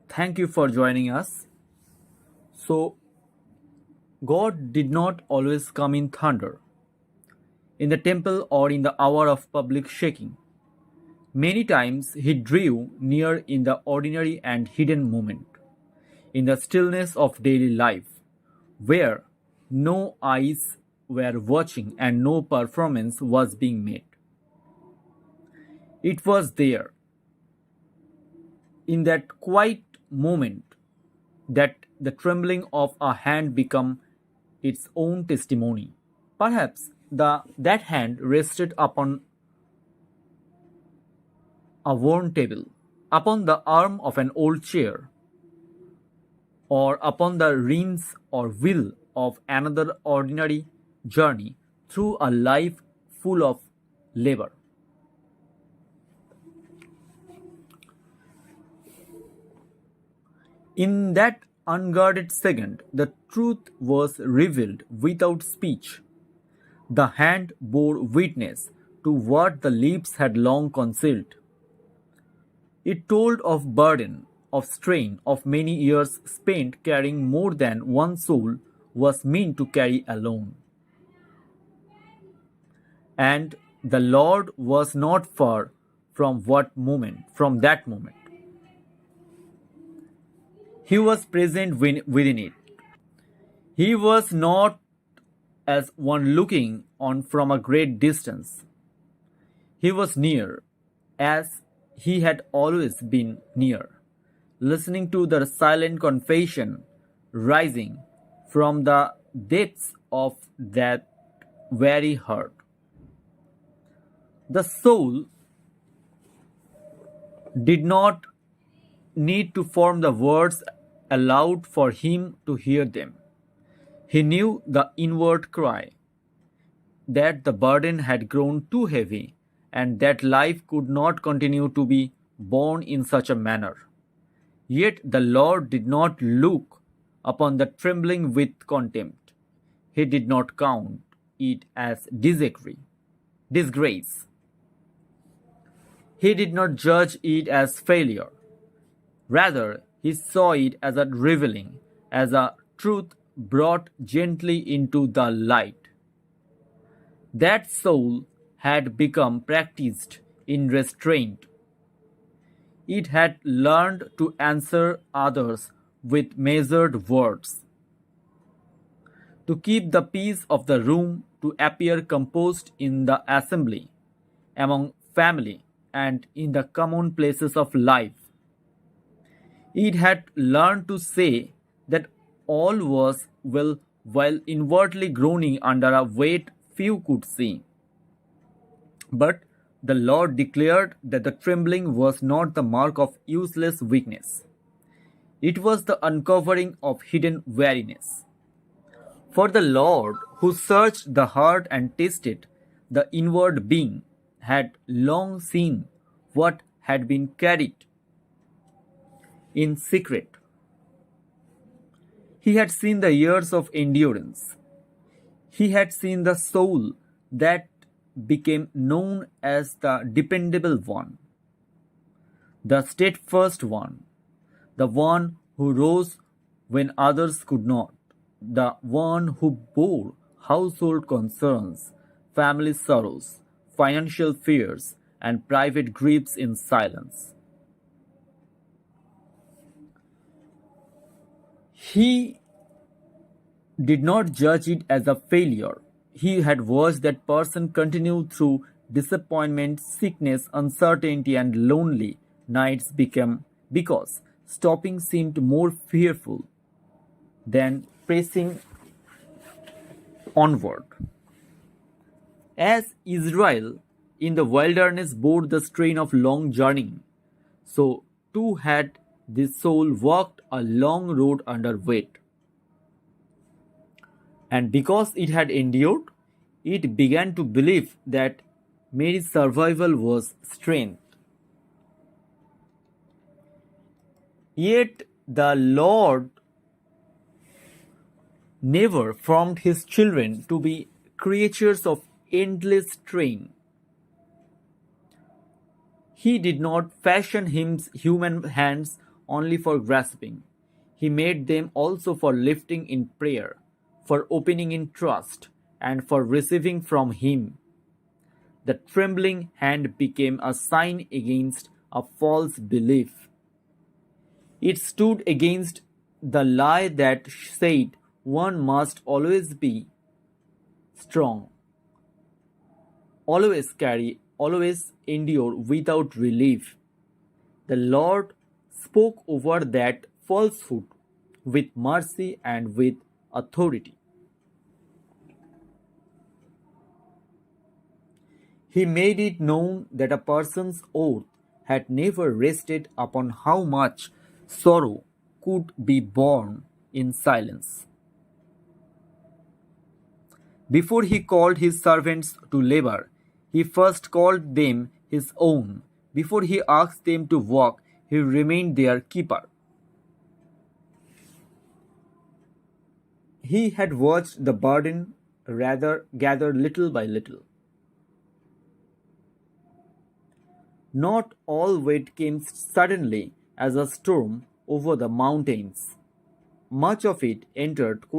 Thank you for joining us. So, God did not always come in thunder, in the temple, or in the hour of public shaking. Many times He drew near in the ordinary and hidden moment, in the stillness of daily life, where no eyes were watching and no performance was being made. It was there, in that quiet moment, that the trembling of a hand became its own testimony. Perhaps that hand rested upon a worn table, upon the arm of an old chair, or upon the reins or wheel of another ordinary journey through a life full of labor. In that unguarded second, the truth was revealed without speech. The hand bore witness to what the lips had long concealed. It told of burden, of strain, of many years spent carrying more than one soul was meant to carry alone. And the Lord was not far from that moment. He was present within it. He was not as one looking on from a great distance. He was near, as he had always been near, listening to the silent confession rising from the depths of that very heart. The soul did not need to form the words aloud for him to hear them. He knew the inward cry that the burden had grown too heavy and that life could not continue to be borne in such a manner. Yet the Lord did not look upon the trembling with contempt. He did not count it as disgrace. He did not judge it as failure. Rather, he saw it as a revealing, as a truth brought gently into the light. That soul had become practiced in restraint. It had learned to answer others with measured words, to keep the peace of the room, to appear composed in the assembly, among family, and in the commonplaces of life. It had learned to say that all was well while inwardly groaning under a weight few could see. But the Lord declared that the trembling was not the mark of useless weakness. It was the uncovering of hidden weariness. For the Lord, who searched the heart and tasted the inward being, had long seen what had been carried in secret. He had seen the years of endurance. He had seen the soul that became known as the dependable one, the steadfast one, the one who rose when others could not, the one who bore household concerns, family sorrows, financial fears, and private griefs in silence. He did not judge it as a failure. He had watched that person continue through disappointment, sickness, uncertainty, and lonely nights became because stopping seemed more fearful than pressing onward. As Israel in the wilderness bore the strain of long journeying, so too had this soul walked a long road under weight. And because it had endured, it began to believe that Mary's survival was strength. Yet the Lord never formed his children to be creatures of endless strain. He did not fashion human hands only for grasping. He made them also for lifting in prayer, for opening in trust, and for receiving from Him. The trembling hand became a sign against a false belief. It stood against the lie that said one must always be strong, always carry, always endure without relief. The Lord spoke over that falsehood with mercy and with authority. He made it known that a person's oath had never rested upon how much sorrow could be borne in silence. Before he called his servants to labor, he first called them his own. Before he asked them to work, he remained their keeper. He had watched the burden rather gather little by little. Not all weight came suddenly as a storm over the mountains. Much of it entered quietly